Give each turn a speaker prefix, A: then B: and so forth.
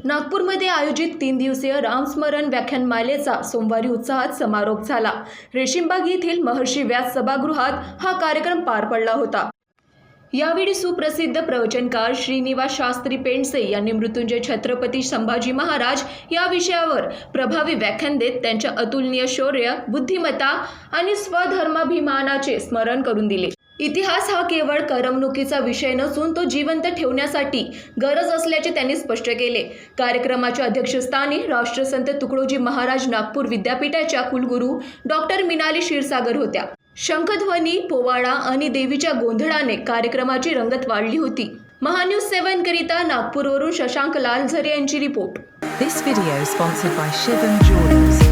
A: नागपूरमध्ये आयोजित 3 दिवसीय रामस्मरण व्याख्यानमालेचा सोमवारी उत्साहात समारोप झाला। रेशीमबाग येथील महर्षी व्यास सभागृहात हा कार्यक्रम पार पडला होता। यावेळी सुप्रसिद्ध प्रवचनकार श्रीनिवास शास्त्री पेंडसे यांनी मृत्युंजय छत्रपती संभाजी महाराज या विषयावर प्रभावी व्याख्यान देत त्यांच्या अतुलनीय शौर्य, बुद्धिमत्ता आणि स्वधर्माभिमानाचे स्मरण करून दिले। इतिहास हा केवळ करमणुकीचा विषय नसून तो जिवंत ठेवण्यासाठी गरज असल्याचे त्यांनी स्पष्ट केले। कार्यक्रमाच्या अध्यक्षस्थानी राष्ट्रसंत तुकडोजी महाराज नागपूर विद्यापीठाच्या कुलगुरू डॉक्टर मिनाली क्षीरसागर होत्या। शंखध्वनी, पोवाडा आणि देवीच्या गोंधळाने कार्यक्रमाची रंगत वाढली होती। महान्यूज 7 करिता नागपूरवरून शशांक लालझरे यांची report.
B: This video sponsored by Shivam Jewelers.